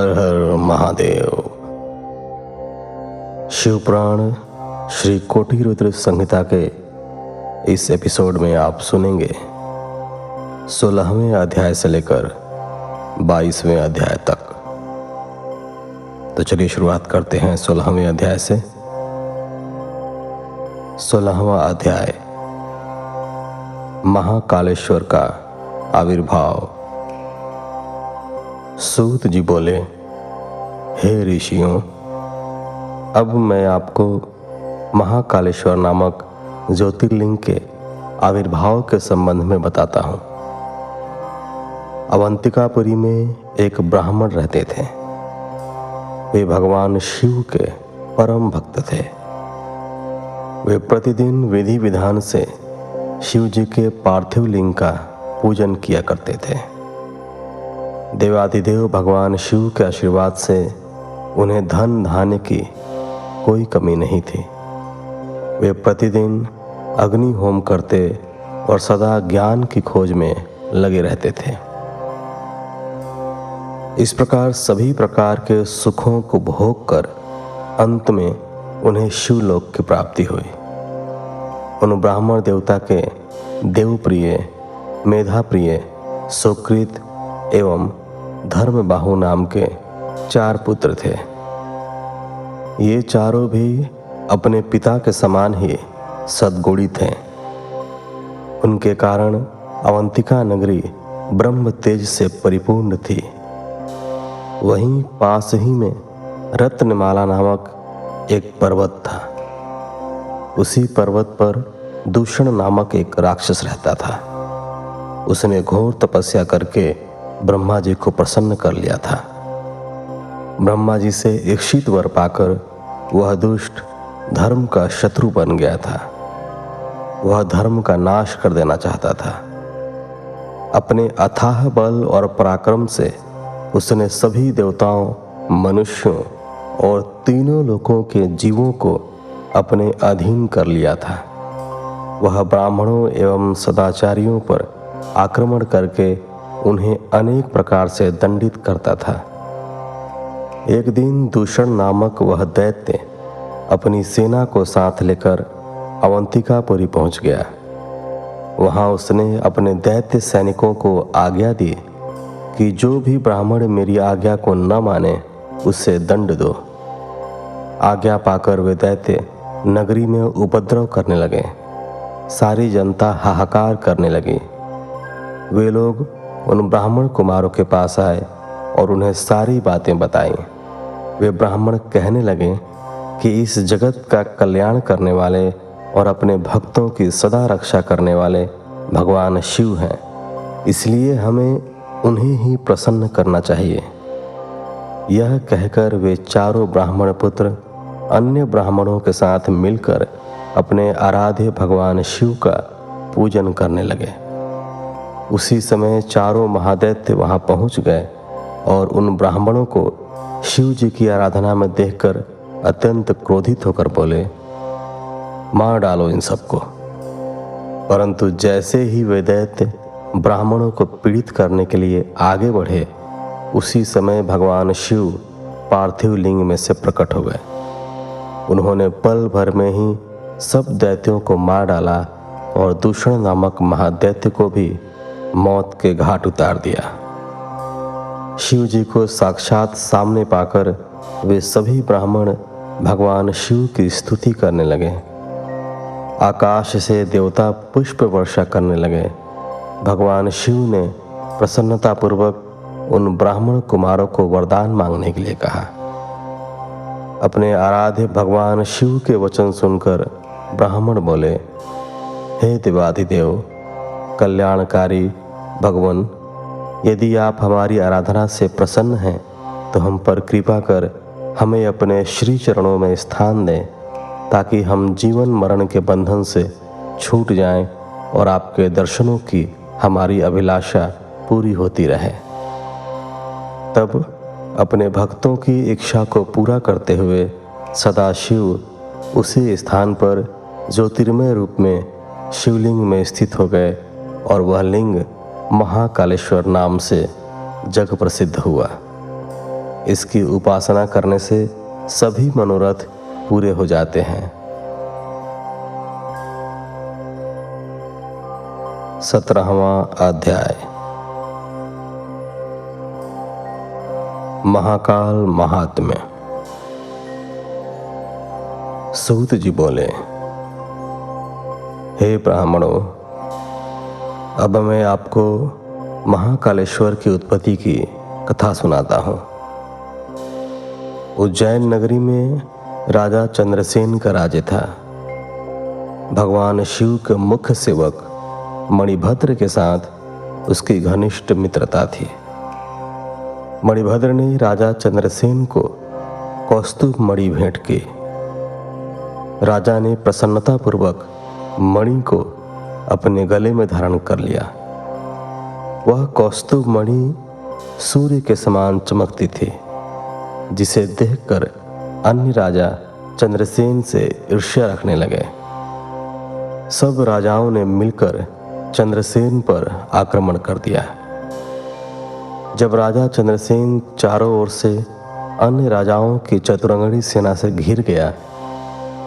हर हर महादेव। शिवपुराण श्री कोटि रुद्र संहिता के इस एपिसोड में आप सुनेंगे 16वें अध्याय से लेकर 22वें अध्याय तक। तो चलिए शुरुआत करते हैं 16वें अध्याय से। 16वां अध्याय महाकालेश्वर का आविर्भाव। सूत जी बोले, हे ऋषियों, अब मैं आपको महाकालेश्वर नामक ज्योतिर्लिंग के आविर्भाव के संबंध में बताता हूँ। अवंतिकापुरी में एक ब्राह्मण रहते थे। वे भगवान शिव के परम भक्त थे। वे प्रतिदिन विधि विधान से शिव जी के पार्थिव लिंग का पूजन किया करते थे। देवादिदेव भगवान शिव के आशीर्वाद से उन्हें धन धान्य की कोई कमी नहीं थी। वे प्रतिदिन अग्नि होम करते और सदा ज्ञान की खोज में लगे रहते थे। इस प्रकार सभी प्रकार के सुखों को भोग कर अंत में उन्हें शिवलोक की प्राप्ति हुई। उन ब्राह्मण देवता के देवप्रिय, मेधाप्रिय, सुकृत एवं धर्मबाहु नाम के 4 पुत्र थे। ये चारों भी अपने पिता के समान ही सद्गुणी थे। उनके कारण अवंतिका नगरी ब्रह्म तेज से परिपूर्ण थी। वहीं पास ही में रत्नमाला नामक एक पर्वत था। उसी पर्वत पर दूषण नामक एक राक्षस रहता था। उसने घोर तपस्या करके ब्रह्मा जी को प्रसन्न कर लिया था। ब्रह्मा जी से इच्छित वर पाकर वह दुष्ट धर्म का शत्रु बन गया था। वह धर्म का नाश कर देना चाहता था। अपने अथाह बल और पराक्रम से उसने सभी देवताओं, मनुष्यों और तीनों लोकों के जीवों को अपने अधीन कर लिया था। वह ब्राह्मणों एवं सदाचारियों पर आक्रमण करके उन्हें अनेक प्रकार से दंडित करता था। एक दिन दूषण नामक वह दैत्य अपनी सेना को साथ लेकर अवंतिकापुरी पहुंच गया। वहां उसने अपने दैत्य सैनिकों को आज्ञा दी कि जो भी ब्राह्मण मेरी आज्ञा को न माने उससे दंड दो। आज्ञा पाकर वे दैत्य नगरी में उपद्रव करने लगे। सारी जनता हाहाकार करने लगी। वे लोग उन ब्राह्मण कुमारों के पास आए और उन्हें सारी बातें बताईं। वे ब्राह्मण कहने लगे कि इस जगत का कल्याण करने वाले और अपने भक्तों की सदा रक्षा करने वाले भगवान शिव हैं, इसलिए हमें उन्हें ही प्रसन्न करना चाहिए। यह कहकर वे चारों ब्राह्मण पुत्र अन्य ब्राह्मणों के साथ मिलकर अपने आराध्य भगवान शिव का पूजन करने लगे। उसी समय चारों महादैत्य वहां पहुंच गए और उन ब्राह्मणों को शिव जी की आराधना में देखकर अत्यंत क्रोधित होकर बोले, मार डालो इन सबको। परंतु जैसे ही वे दैत्य ब्राह्मणों को पीड़ित करने के लिए आगे बढ़े, उसी समय भगवान शिव पार्थिव लिंग में से प्रकट हो गए। उन्होंने पल भर में ही सब दैत्यों को मार डाला और दूषण नामक महादैत्य को भी मौत के घाट उतार दिया। शिव जी को साक्षात सामने पाकर वे सभी ब्राह्मण भगवान शिव की स्तुति करने लगे। आकाश से देवता पुष्प वर्षा करने लगे। भगवान शिव ने प्रसन्नतापूर्वक उन ब्राह्मण कुमारों को वरदान मांगने के लिए कहा। अपने आराध्य भगवान शिव के वचन सुनकर ब्राह्मण बोले, हे देवाधिदेव, कल्याणकारी भगवान, यदि आप हमारी आराधना से प्रसन्न हैं तो हम पर कृपा कर हमें अपने श्री चरणों में स्थान दें, ताकि हम जीवन मरण के बंधन से छूट जाएं और आपके दर्शनों की हमारी अभिलाषा पूरी होती रहे। तब अपने भक्तों की इच्छा को पूरा करते हुए सदाशिव उसी स्थान पर ज्योतिर्मय रूप में शिवलिंग में स्थित हो गए और वह लिंग महाकालेश्वर नाम से जग प्रसिद्ध हुआ। इसकी उपासना करने से सभी मनोरथ पूरे हो जाते हैं। 17वां अध्याय। महाकाल महात्म्य। सूत जी बोले, हे ब्राह्मणों, अब मैं आपको महाकालेश्वर की उत्पत्ति की कथा सुनाता हूँ। उज्जैन नगरी में राजा चंद्रसेन का राज्य था। भगवान शिव के मुख्य सेवक मणिभद्र के साथ उसकी घनिष्ठ मित्रता थी। मणिभद्र ने राजा चंद्रसेन को कौस्तुभ मणि भेंट की। राजा ने प्रसन्नतापूर्वक मणि को अपने गले में धारण कर लिया। वह कौस्तुभ मणि सूर्य के समान चमकती थी, जिसे देखकर अन्य राजा चंद्रसेन से ईर्ष्या रखने लगे। सब राजाओं ने मिलकर चंद्रसेन पर आक्रमण कर दिया। जब राजा चंद्रसेन चारों ओर से अन्य राजाओं की चतुरंगड़ी सेना से घिर गया,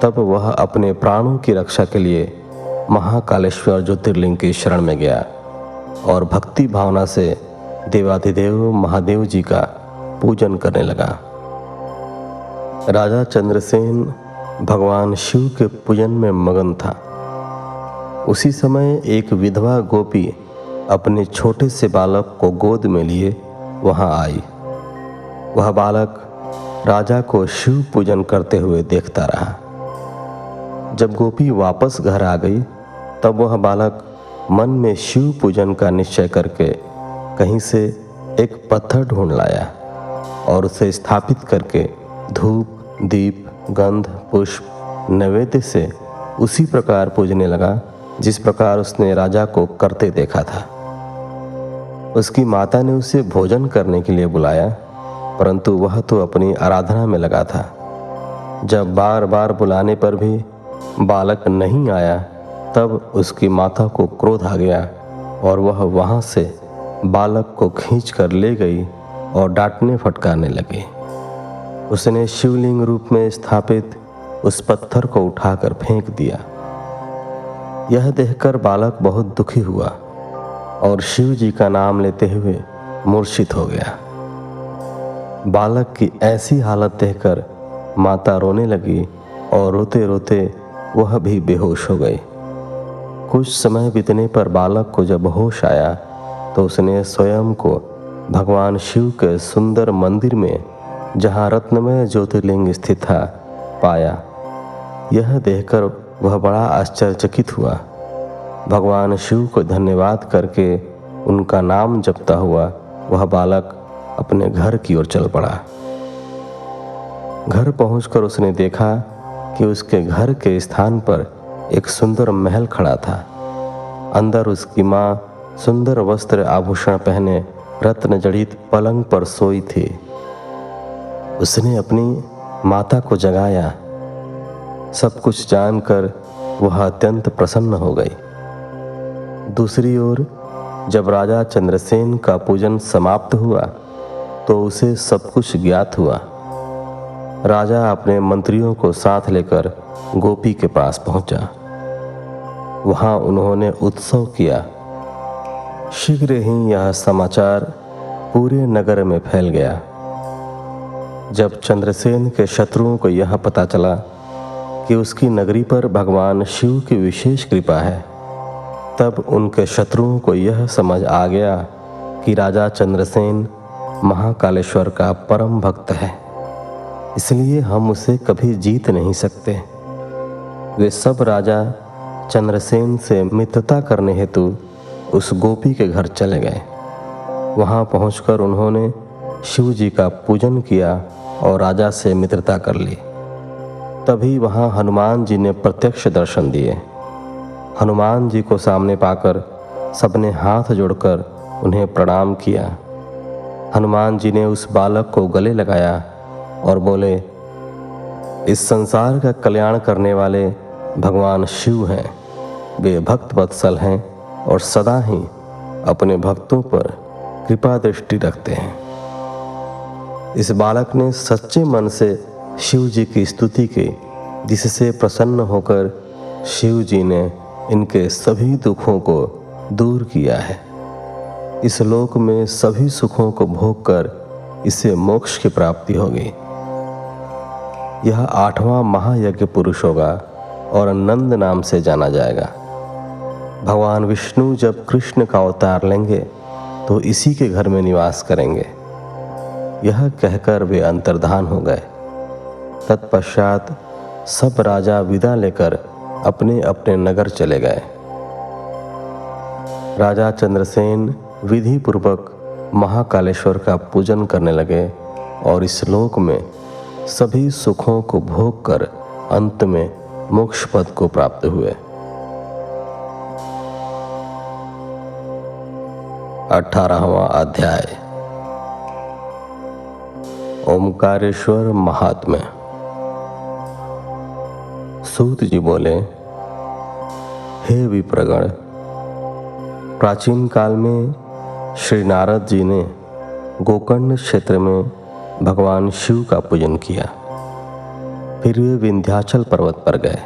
तब वह अपने प्राणों की रक्षा के लिए महाकालेश्वर ज्योतिर्लिंग की शरण में गया और भक्ति भावना से देवाधिदेव महादेव जी का पूजन करने लगा। राजा चंद्रसेन भगवान शिव के पूजन में मगन था। उसी समय एक विधवा गोपी अपने छोटे से बालक को गोद में लिए वहां आई। वह बालक राजा को शिव पूजन करते हुए देखता रहा। जब गोपी वापस घर आ गई, तब वह बालक मन में शिव पूजन का निश्चय करके कहीं से एक पत्थर ढूंढ लाया और उसे स्थापित करके धूप, दीप, गंध, पुष्प, नैवेद्य से उसी प्रकार पूजने लगा जिस प्रकार उसने राजा को करते देखा था। उसकी माता ने उसे भोजन करने के लिए बुलाया, परंतु वह तो अपनी आराधना में लगा था। जब बार बार बुलाने पर भी बालक नहीं आया, तब उसकी माता को क्रोध आ गया और वह वहां से बालक को खींच कर ले गई और डांटने फटकारने लगी। उसने शिवलिंग रूप में स्थापित उस पत्थर को उठाकर फेंक दिया। यह देखकर बालक बहुत दुखी हुआ और शिव जी का नाम लेते हुए मूर्छित हो गया। बालक की ऐसी हालत देखकर माता रोने लगी और रोते रोते वह भी बेहोश हो गई। कुछ समय बीतने पर बालक को जब होश आया, तो उसने स्वयं को भगवान शिव के सुंदर मंदिर में, जहाँ रत्नमय ज्योतिर्लिंग स्थित था, पाया। यह देखकर वह बड़ा आश्चर्यचकित हुआ। भगवान शिव को धन्यवाद करके उनका नाम जपता हुआ वह बालक अपने घर की ओर चल पड़ा। घर पहुंचकर उसने देखा कि उसके घर के स्थान पर एक सुंदर महल खड़ा था। अंदर उसकी माँ सुंदर वस्त्र आभूषण पहने रत्न जड़ित पलंग पर सोई थी। उसने अपनी माता को जगाया। सब कुछ जानकर वह अत्यंत प्रसन्न हो गई। दूसरी ओर जब राजा चंद्रसेन का पूजन समाप्त हुआ, तो उसे सब कुछ ज्ञात हुआ। राजा अपने मंत्रियों को साथ लेकर गोपी के पास पहुंचा। वहां उन्होंने उत्सव किया। शीघ्र ही यह समाचार पूरे नगर में फैल गया। जब चंद्रसेन के शत्रुओं को यह पता चला कि उसकी नगरी पर भगवान शिव की विशेष कृपा है, तब उनके शत्रुओं को यह समझ आ गया कि राजा चंद्रसेन महाकालेश्वर का परम भक्त है, इसलिए हम उसे कभी जीत नहीं सकते। वे सब राजा चंद्रसेन से मित्रता करने हेतु उस गोपी के घर चले गए। वहां पहुंचकर उन्होंने शिव जी का पूजन किया और राजा से मित्रता कर ली। तभी वहां हनुमान जी ने प्रत्यक्ष दर्शन दिए। हनुमान जी को सामने पाकर सबने हाथ जोड़कर उन्हें प्रणाम किया। हनुमान जी ने उस बालक को गले लगाया और बोले, इस संसार का कल्याण करने वाले भगवान शिव हैं। वे भक्त वत्सल हैं और सदा ही अपने भक्तों पर कृपा दृष्टि रखते हैं। इस बालक ने सच्चे मन से शिव जी की स्तुति की, जिससे प्रसन्न होकर शिव जी ने इनके सभी दुखों को दूर किया है। इस लोक में सभी सुखों को भोग कर इसे मोक्ष की प्राप्ति होगी। यह 8वां महायज्ञ पुरुष होगा और नंद नाम से जाना जाएगा। भगवान विष्णु जब कृष्ण का अवतार लेंगे तो इसी के घर में निवास करेंगे। यह कहकर वे अंतर्धान हो गए। तत्पश्चात सब राजा विदा लेकर अपने अपने नगर चले गए। राजा चंद्रसेन विधि पूर्वक महाकालेश्वर का पूजन करने लगे और इस लोक में सभी सुखों को भोग कर अंत में मोक्ष पद को प्राप्त हुए। 18वां अध्याय ओमकारेश्वर महात्म्य। सूत जी बोले, हे विप्रगण, प्राचीन काल में श्री नारद जी ने गोकर्ण क्षेत्र में भगवान शिव का पूजन किया। फिर वे विंध्याचल पर्वत पर गए।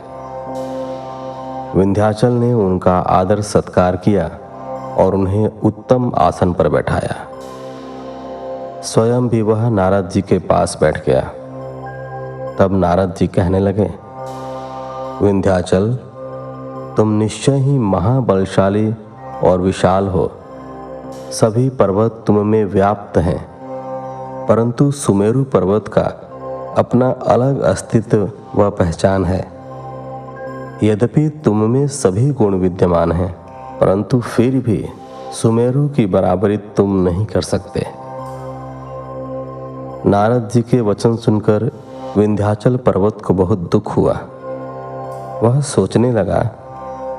विंध्याचल ने उनका आदर सत्कार किया और उन्हें उत्तम आसन पर बैठाया। स्वयं भी वह नारद जी के पास बैठ गया। तब नारद जी कहने लगे, विंध्याचल, तुम निश्चय ही महाबलशाली और विशाल हो। सभी पर्वत तुम में व्याप्त हैं, परंतु सुमेरु पर्वत का अपना अलग अस्तित्व व पहचान है। यद्यपि तुम में सभी गुण विद्यमान हैं, परंतु फिर भी सुमेरु की बराबरी तुम नहीं कर सकते। नारद जी के वचन सुनकर विंध्याचल पर्वत को बहुत दुख हुआ। वह सोचने लगा,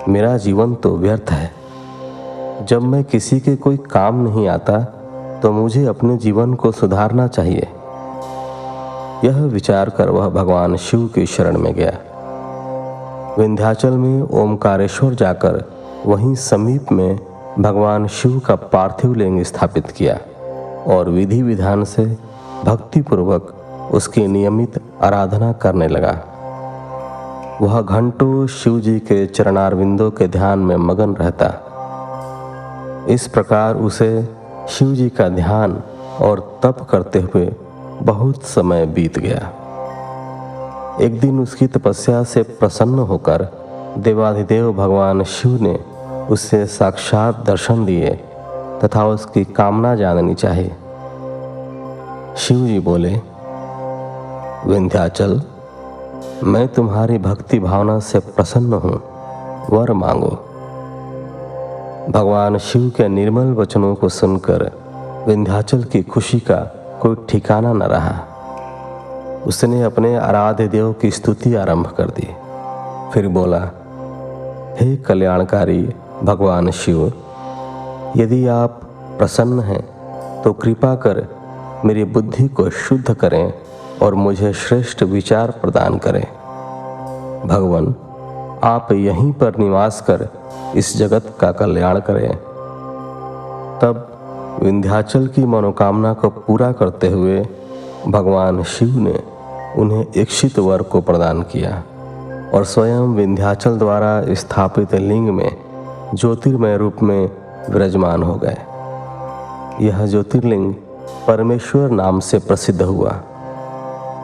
मेरा जीवन तो व्यर्थ है। जब मैं किसी के कोई काम नहीं आता तो मुझे अपने जीवन को सुधारना चाहिए। यह विचार कर वह भगवान शिव की शरण में गया। विंध्याचल में ओमकारेश्वर जाकर वहीं समीप में भगवान शिव का पार्थिव लिंग स्थापित किया और विधि विधान से भक्तिपूर्वक उसकी नियमित आराधना करने लगा। वह घंटों शिव जी के चरणारविंदों के ध्यान में मगन रहता। इस प्रकार उसे शिव जी का ध्यान और तप करते हुए बहुत समय बीत गया। एक दिन उसकी तपस्या से प्रसन्न होकर देवाधिदेव भगवान शिव ने उसे साक्षात दर्शन दिए तथा उसकी कामना जाननी चाहिए। शिव जी बोले, विंध्याचल, मैं तुम्हारी भक्ति भावना से प्रसन्न हूँ, वर मांगो। भगवान शिव के निर्मल वचनों को सुनकर विंध्याचल की खुशी का कोई ठिकाना न रहा। उसने अपने आराध्य देव की स्तुति आरंभ कर दी। फिर बोला, हे कल्याणकारी भगवान शिव, यदि आप प्रसन्न हैं तो कृपा कर मेरी बुद्धि को शुद्ध करें और मुझे श्रेष्ठ विचार प्रदान करें। भगवान, आप यहीं पर निवास कर इस जगत का कल्याण करें। तब विंध्याचल की मनोकामना को पूरा करते हुए भगवान शिव ने उन्हें इच्छित वर को प्रदान किया और स्वयं विंध्याचल द्वारा स्थापित लिंग में ज्योतिर्मय रूप में विराजमान हो गए। यह ज्योतिर्लिंग परमेश्वर नाम से प्रसिद्ध हुआ।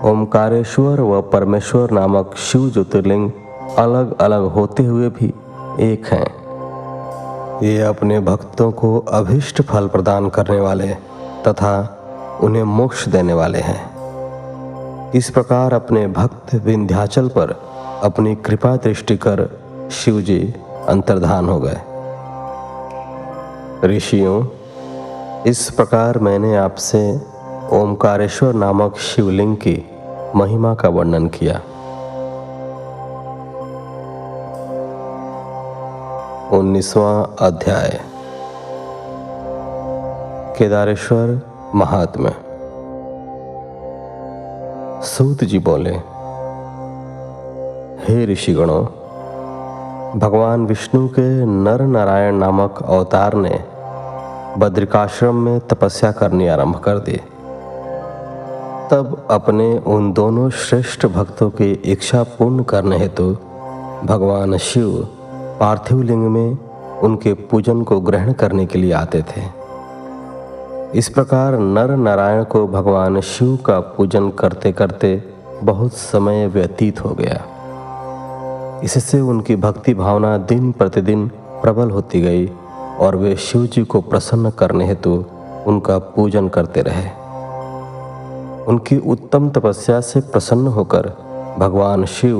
ओमकारेश्वर व परमेश्वर नामक शिव ज्योतिर्लिंग अलग अलग होते हुए भी एक हैं। ये अपने भक्तों को अभीष्ट फल प्रदान करने वाले तथा उन्हें मोक्ष देने वाले हैं। इस प्रकार अपने भक्त विंध्याचल पर अपनी कृपा दृष्टि कर शिव जी अंतर्धान हो गए। ऋषियों, इस प्रकार मैंने आपसे ओमकारेश्वर नामक शिवलिंग की महिमा का वर्णन किया। 19वां अध्याय केदारेश्वर महात्म्य। सूत जी बोले, हे ऋषिगणों, भगवान विष्णु के नर नारायण नामक अवतार ने बद्रिकाश्रम में तपस्या करनी आरंभ कर दी। तब अपने उन दोनों श्रेष्ठ भक्तों की इच्छा पूर्ण करने हेतु भगवान शिव पार्थिव लिंग में उनके पूजन को ग्रहण करने के लिए आते थे। इस प्रकार नर नारायण को भगवान शिव का पूजन करते करते बहुत समय व्यतीत हो गया। इससे उनकी भक्ति भावना दिन प्रतिदिन प्रबल होती गई और वे शिव जी को प्रसन्न करने हेतु उनका पूजन करते रहे। उनकी उत्तम तपस्या से प्रसन्न होकर भगवान शिव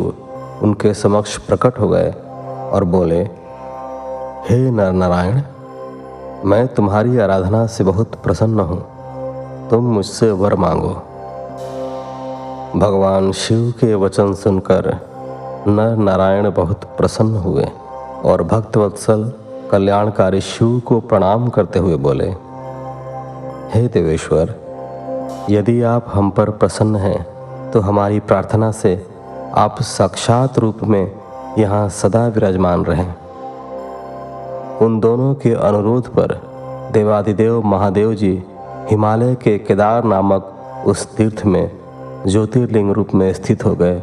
उनके समक्ष प्रकट हो गए और बोले, हे नर नारायण, मैं तुम्हारी आराधना से बहुत प्रसन्न हूँ, तुम मुझसे वर मांगो। भगवान शिव के वचन सुनकर नर नारायण बहुत प्रसन्न हुए और भक्तवत्सल कल्याणकारी शिव को प्रणाम करते हुए बोले, हे देवेश्वर, यदि आप हम पर प्रसन्न हैं तो हमारी प्रार्थना से आप साक्षात रूप में यहाँ सदा विराजमान रहें। उन दोनों के अनुरोध पर देवादिदेव महादेव जी हिमालय के केदार नामक उस तीर्थ में ज्योतिर्लिंग रूप में स्थित हो गए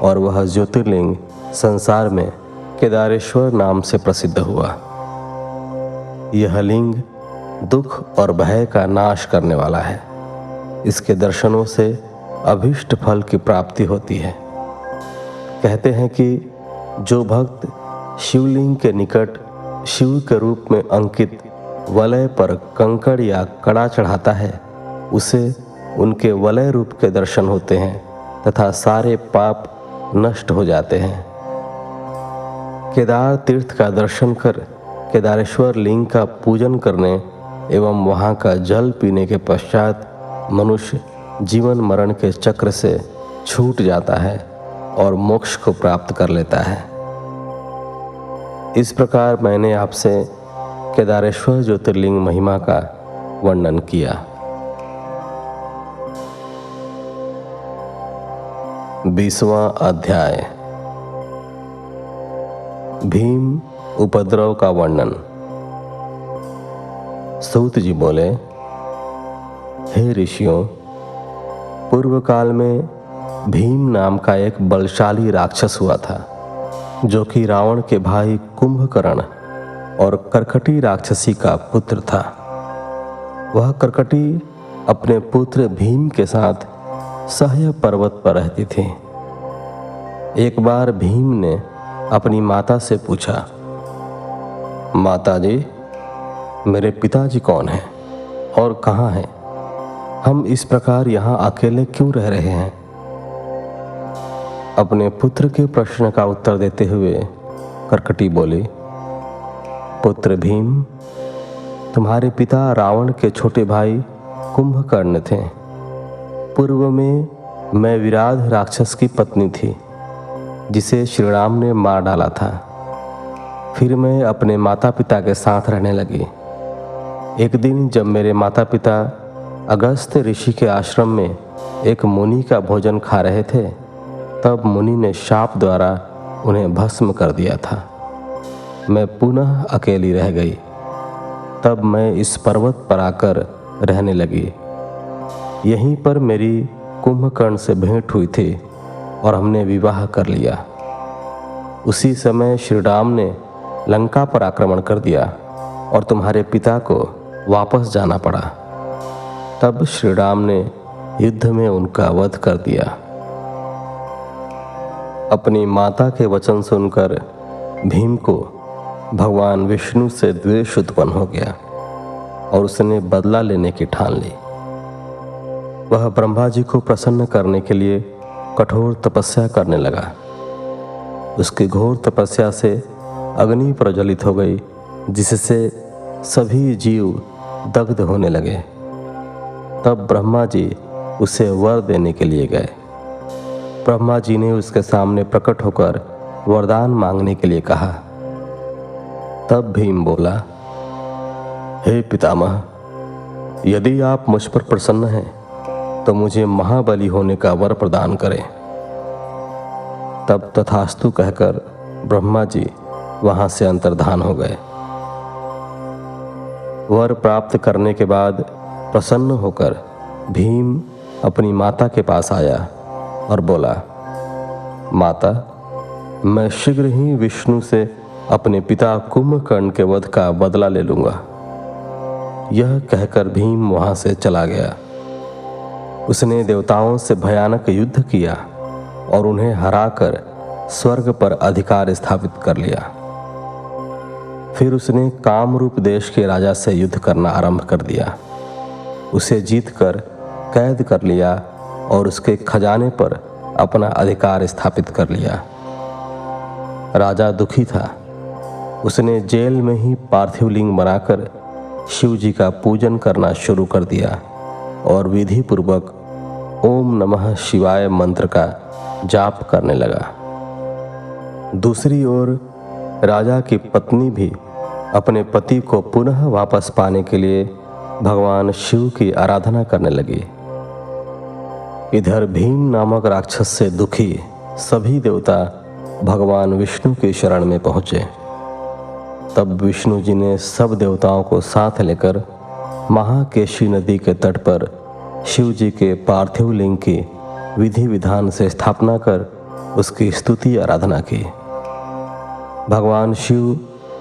और वह ज्योतिर्लिंग संसार में केदारेश्वर नाम से प्रसिद्ध हुआ। यह लिंग दुख और भय का नाश करने वाला है। इसके दर्शनों से अभीष्ट फल की प्राप्ति होती है। कहते हैं कि जो भक्त शिवलिंग के निकट शिव के रूप में अंकित वलय पर कंकड़ या कड़ा चढ़ाता है, उसे उनके वलय रूप के दर्शन होते हैं तथा सारे पाप नष्ट हो जाते हैं। केदार तीर्थ का दर्शन कर केदारेश्वर लिंग का पूजन करने एवं वहाँ का जल पीने के पश्चात मनुष्य जीवन मरण के चक्र से छूट जाता है और मोक्ष को प्राप्त कर लेता है। इस प्रकार मैंने आपसे केदारेश्वर ज्योतिर्लिंग महिमा का वर्णन किया। 20वां अध्याय, भीम उपद्रव का वर्णन। सूत जी बोले, हे ऋषियों, पूर्व काल में भीम नाम का एक बलशाली राक्षस हुआ था, जो कि रावण के भाई कुंभकर्ण और करकटी राक्षसी का पुत्र था। वह करकटी अपने पुत्र भीम के साथ सह्य पर्वत पर रहती थी। एक बार भीम ने अपनी माता से पूछा, माता जी, मेरे पिताजी कौन हैं और कहाँ हैं? हम इस प्रकार यहाँ अकेले क्यों रह रहे हैं? अपने पुत्र के प्रश्न का उत्तर देते हुए करकटी बोली, पुत्र भीम, तुम्हारे पिता रावण के छोटे भाई कुंभकर्ण थे। पूर्व में मैं विराध राक्षस की पत्नी थी, जिसे श्री राम ने मार डाला था। फिर मैं अपने माता पिता के साथ रहने लगी। एक दिन जब मेरे माता पिता अगस्त्य ऋषि के आश्रम में एक मुनि का भोजन खा रहे थे, तब मुनि ने शाप द्वारा उन्हें भस्म कर दिया था। मैं पुनः अकेली रह गई। तब मैं इस पर्वत पर आकर रहने लगी। यहीं पर मेरी कुंभकर्ण से भेंट हुई थी और हमने विवाह कर लिया। उसी समय श्री राम ने लंका पर आक्रमण कर दिया और तुम्हारे पिता को वापस जाना पड़ा। तब श्री राम ने युद्ध में उनका वध कर दिया। अपनी माता के वचन सुनकर भीम को भगवान विष्णु से द्वेष उत्पन्न हो गया और उसने बदला लेने की ठान ली। वह ब्रह्मा जी को प्रसन्न करने के लिए कठोर तपस्या करने लगा। उसकी घोर तपस्या से अग्नि प्रज्वलित हो गई, जिससे सभी जीव दग्ध होने लगे। तब ब्रह्मा जी उसे वर देने के लिए गए। ब्रह्मा जी ने उसके सामने प्रकट होकर वरदान मांगने के लिए कहा। तब भीम बोला, हे पितामह, यदि आप मुझ पर प्रसन्न हैं तो मुझे महाबली होने का वर प्रदान करें। तब तथास्तु कहकर ब्रह्मा जी वहां से अंतर्धान हो गए। वर प्राप्त करने के बाद प्रसन्न होकर भीम अपनी माता के पास आया और बोला, माता, मैं शीघ्र ही विष्णु से अपने पिता कुंभकर्ण के वध का बदला ले लूंगा। यह कहकर भीम वहां से चला गया। उसने देवताओं से भयानक युद्ध किया और उन्हें हराकर स्वर्ग पर अधिकार स्थापित कर लिया। फिर उसने कामरूप देश के राजा से युद्ध करना आरंभ कर दिया। उसे जीतकर कैद कर लिया और उसके खजाने पर अपना अधिकार स्थापित कर लिया। राजा दुखी था। उसने जेल में ही पार्थिव लिंग बनाकर शिव जी का पूजन करना शुरू कर दिया और विधि पूर्वक ओम नमः शिवाय मंत्र का जाप करने लगा। दूसरी ओर राजा की पत्नी भी अपने पति को पुनः वापस पाने के लिए भगवान शिव की आराधना करने लगी। इधर भीम नामक राक्षस से दुखी सभी देवता भगवान विष्णु की शरण में पहुंचे। तब विष्णु जी ने सब देवताओं को साथ लेकर महाकेशी नदी के तट पर शिव जी के पार्थिव लिंग की विधि विधान से स्थापना कर उसकी स्तुति आराधना की। भगवान शिव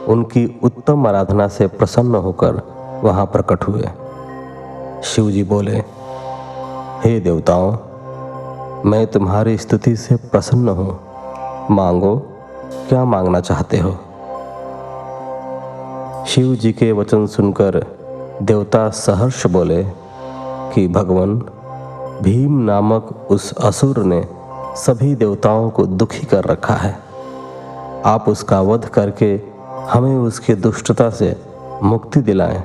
उनकी उत्तम आराधना से प्रसन्न होकर वहां प्रकट हुए। शिव जी बोले, हे देवताओं, मैं तुम्हारी स्तुति से प्रसन्न हूं। मांगो, क्या मांगना चाहते हो? शिव जी के वचन सुनकर देवता सहर्ष बोले कि भगवान, भीम नामक उस असुर ने सभी देवताओं को दुखी कर रखा है। आप उसका वध करके हमें उसकी दुष्टता से मुक्ति दिलाएं।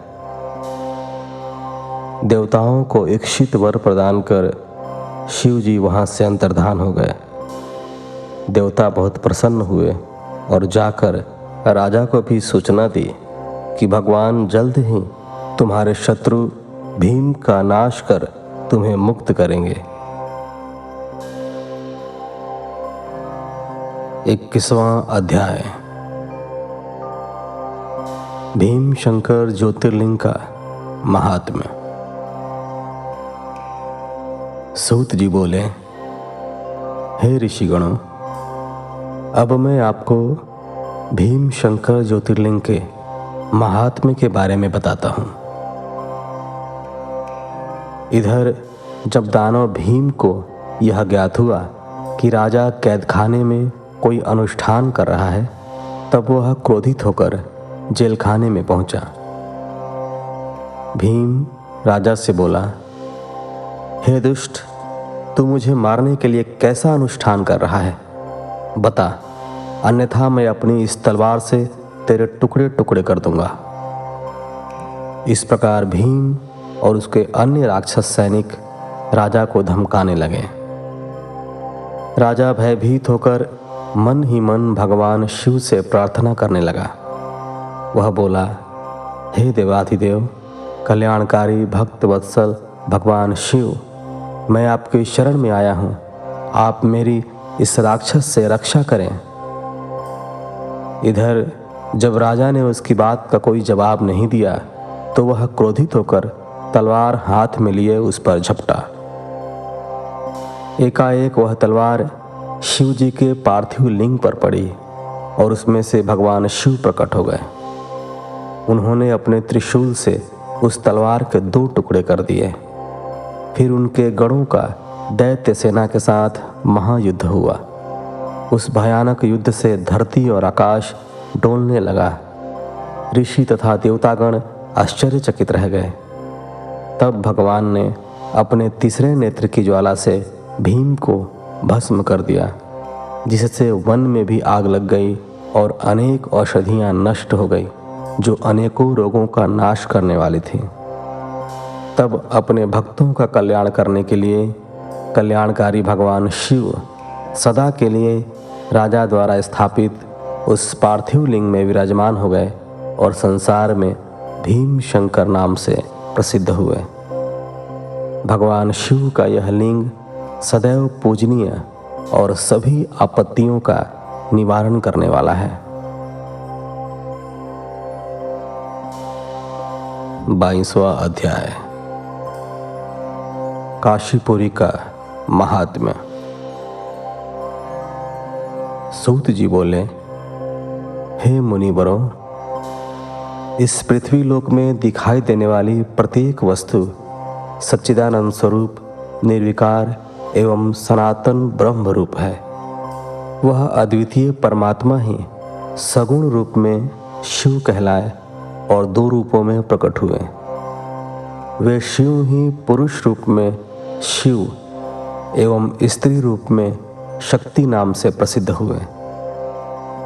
देवताओं को इच्छित वर प्रदान कर शिव जी वहां से अंतर्धान हो गए। देवता बहुत प्रसन्न हुए और जाकर राजा को भी सूचना दी कि भगवान जल्द ही तुम्हारे शत्रु भीम का नाश कर तुम्हें मुक्त करेंगे। 21वां अध्याय। भीम शंकर ज्योतिर्लिंग का महात्म्य। सूत जी बोले, हे ऋषिगणों, अब मैं आपको भीम शंकर ज्योतिर्लिंग के महात्म्य के बारे में बताता हूं। इधर जब दानव भीम को यह ज्ञात हुआ कि राजा कैदखाने में कोई अनुष्ठान कर रहा है, तब वह क्रोधित होकर जेलखाने में पहुंचा। भीम राजा से बोला, हे दुष्ट, तू मुझे मारने के लिए कैसा अनुष्ठान कर रहा है? बता, अन्यथा मैं अपनी इस तलवार से तेरे टुकड़े टुकड़े कर दूंगा। इस प्रकार भीम और उसके अन्य राक्षस सैनिक राजा को धमकाने लगे। राजा भयभीत होकर मन ही मन भगवान शिव से प्रार्थना करने लगा। वह बोला, हे देवाधिदेव, कल्याणकारी भक्त वत्सल भगवान शिव, मैं आपकी शरण में आया हूँ। आप मेरी इस राक्षस से रक्षा करें। इधर जब राजा ने उसकी बात का कोई जवाब नहीं दिया तो वह क्रोधित होकर तलवार हाथ में लिए उस पर झपटा। एकाएक वह तलवार शिव जी के पार्थिव लिंग पर पड़ी और उसमें से भगवान शिव प्रकट हो गए। उन्होंने अपने त्रिशूल से उस तलवार के 2 टुकड़े कर दिए। फिर उनके गणों का दैत्य सेना के साथ महायुद्ध हुआ। उस भयानक युद्ध से धरती और आकाश डोलने लगा। ऋषि तथा देवतागण आश्चर्यचकित रह गए। तब भगवान ने अपने तीसरे नेत्र की ज्वाला से भीम को भस्म कर दिया, जिससे वन में भी आग लग गई और अनेक औषधियां नष्ट हो गई जो अनेकों रोगों का नाश करने वाली थी। तब अपने भक्तों का कल्याण करने के लिए कल्याणकारी भगवान शिव सदा के लिए राजा द्वारा स्थापित उस पार्थिव लिंग में विराजमान हो गए और संसार में भीम शंकर नाम से प्रसिद्ध हुए। भगवान शिव का यह लिंग सदैव पूजनीय और सभी आपत्तियों का निवारण करने वाला है। 22वां अध्याय। काशीपुरी का महात्म्य। सूत जी बोले, हे मुनिवरों, इस पृथ्वी लोक में दिखाई देने वाली प्रत्येक वस्तु सच्चिदानंद स्वरूप निर्विकार एवं सनातन ब्रह्म रूप है। वह अद्वितीय परमात्मा ही सगुण रूप में शिव कहलाए और दो रूपों में प्रकट हुए। वे शिव ही पुरुष रूप में शिव एवं स्त्री रूप में शक्ति नाम से प्रसिद्ध हुए।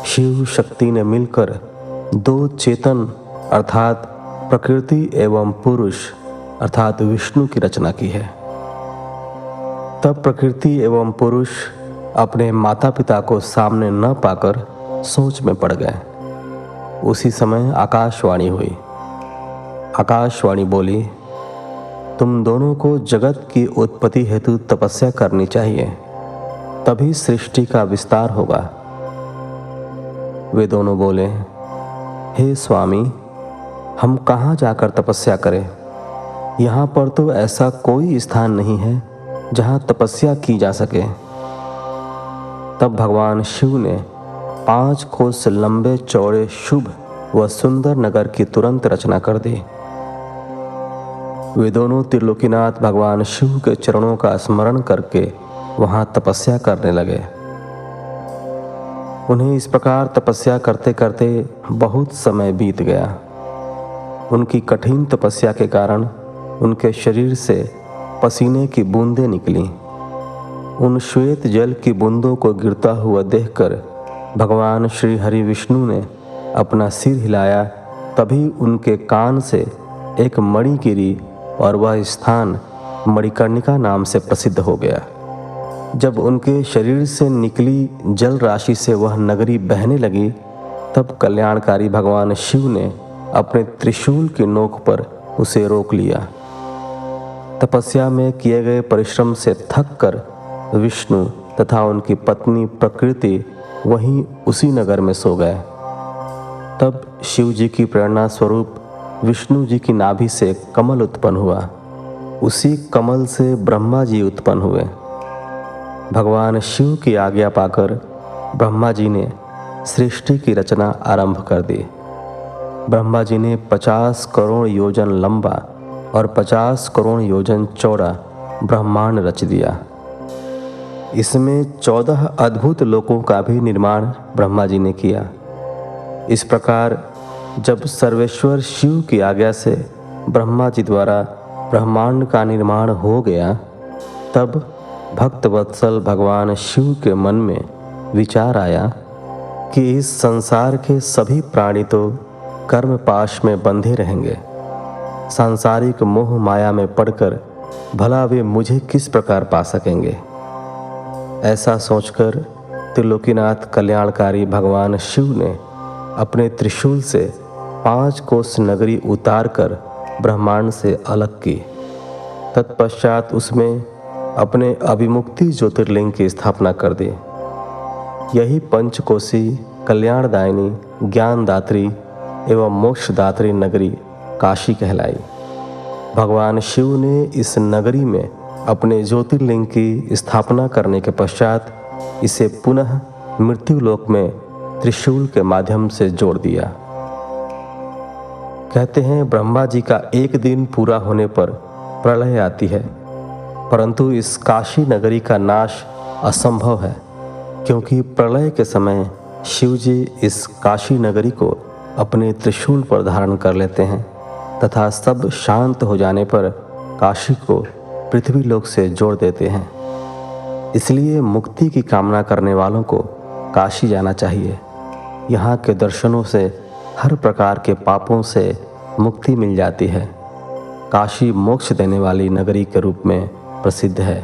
शिव शक्ति ने मिलकर दो चेतन अर्थात प्रकृति एवं पुरुष अर्थात विष्णु की रचना की है। तब प्रकृति एवं पुरुष अपने माता पिता को सामने न पाकर सोच में पड़ गए। उसी समय आकाशवाणी हुई। आकाशवाणी बोली, तुम दोनों को जगत की उत्पत्ति हेतु तपस्या करनी चाहिए, तभी सृष्टि का विस्तार होगा। वे दोनों बोले, हे स्वामी, हम कहाँ जाकर तपस्या करें? यहाँ पर तो ऐसा कोई स्थान नहीं है जहाँ तपस्या की जा सके। तब भगवान शिव ने 5 कोस लंबे चौड़े शुभ व सुंदर नगर की तुरंत रचना कर दी। वे दोनों त्रिलोकीनाथ भगवान शिव के चरणों का स्मरण करके वहां तपस्या करने लगे। उन्हें इस प्रकार तपस्या करते करते बहुत समय बीत गया। उनकी कठिन तपस्या के कारण उनके शरीर से पसीने की बूंदें निकली। उन श्वेत जल की बूंदों को गिरता हुआ देखकर भगवान श्री हरि विष्णु ने अपना सिर हिलाया। तभी उनके कान से एक मणि गिरी और वह स्थान मणिकर्णिका नाम से प्रसिद्ध हो गया। जब उनके शरीर से निकली जल राशि से वह नगरी बहने लगी, तब कल्याणकारी भगवान शिव ने अपने त्रिशूल की नोक पर उसे रोक लिया। तपस्या में किए गए परिश्रम से थक कर विष्णु तथा उनकी पत्नी प्रकृति वहीं उसी नगर में सो गए। तब शिव जी की प्रेरणा स्वरूप विष्णु जी की नाभि से कमल उत्पन्न हुआ। उसी कमल से ब्रह्मा जी उत्पन्न हुए। भगवान शिव की आज्ञा पाकर ब्रह्मा जी ने सृष्टि की रचना आरंभ कर दी। ब्रह्मा जी ने 50 करोड़ योजन लंबा और 50 करोड़ योजन चौड़ा ब्रह्मांड रच दिया। इसमें 14 अद्भुत लोकों का भी निर्माण ब्रह्मा जी ने किया। इस प्रकार जब सर्वेश्वर शिव की आज्ञा से ब्रह्मा जी द्वारा ब्रह्मांड का निर्माण हो गया, तब भक्त वत्सल भगवान शिव के मन में विचार आया कि इस संसार के सभी प्राणी तो कर्म पाश में बंधे रहेंगे। सांसारिक मोह माया में पड़कर भला वे मुझे किस प्रकार पा सकेंगे। ऐसा सोचकर त्रिलोकीनाथ कल्याणकारी भगवान शिव ने अपने त्रिशूल से 5 कोस नगरी उतार कर ब्रह्मांड से अलग की। तत्पश्चात उसमें अपने अभिमुक्ति ज्योतिर्लिंग की स्थापना कर दी। यही पंचकोशी कल्याणदायिनी ज्ञानदात्री एवं मोक्षदात्री नगरी काशी कहलाई। भगवान शिव ने इस नगरी में अपने ज्योतिर्लिंग की स्थापना करने के पश्चात इसे पुनः मृत्युलोक में त्रिशूल के माध्यम से जोड़ दिया। कहते हैं ब्रह्मा जी का एक दिन पूरा होने पर प्रलय आती है, परंतु इस काशी नगरी का नाश असंभव है, क्योंकि प्रलय के समय शिव जी इस काशी नगरी को अपने त्रिशूल पर धारण कर लेते हैं तथा सब शांत हो जाने पर काशी को पृथ्वी लोक से जोड़ देते हैं। इसलिए मुक्ति की कामना करने वालों को काशी जाना चाहिए। यहाँ के दर्शनों से हर प्रकार के पापों से मुक्ति मिल जाती है। काशी मोक्ष देने वाली नगरी के रूप में प्रसिद्ध है।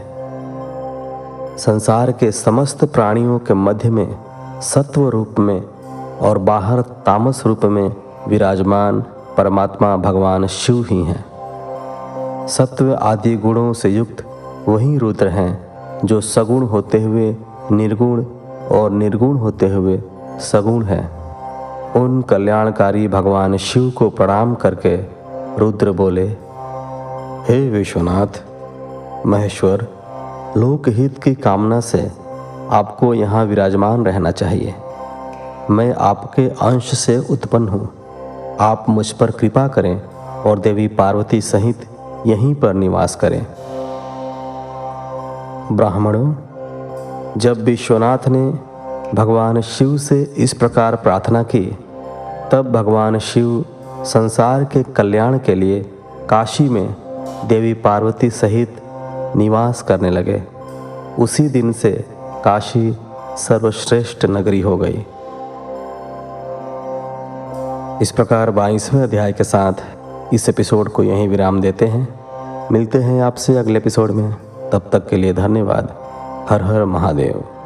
संसार के समस्त प्राणियों के मध्य में सत्व रूप में और बाहर तामस रूप में विराजमान परमात्मा भगवान शिव ही हैं। सत्व आदि गुणों से युक्त वही रुद्र हैं जो सगुण होते हुए निर्गुण और निर्गुण होते हुए सगुण है। उन कल्याणकारी भगवान शिव को प्रणाम करके रुद्र बोले, हे विश्वनाथ, महेश्वर, लोकहित की कामना से आपको यहाँ विराजमान रहना चाहिए। मैं आपके अंश से उत्पन्न हूँ। आप मुझ पर कृपा करें और देवी पार्वती सहित यहीं पर निवास करें। ब्राह्मणों, जब विश्वनाथ ने भगवान शिव से इस प्रकार प्रार्थना की, तब भगवान शिव संसार के कल्याण के लिए काशी में देवी पार्वती सहित निवास करने लगे। उसी दिन से काशी सर्वश्रेष्ठ नगरी हो गई। इस प्रकार 22वें अध्याय के साथ इस एपिसोड को यहीं विराम देते हैं। मिलते हैं आपसे अगले एपिसोड में। तब तक के लिए धन्यवाद। हर हर महादेव।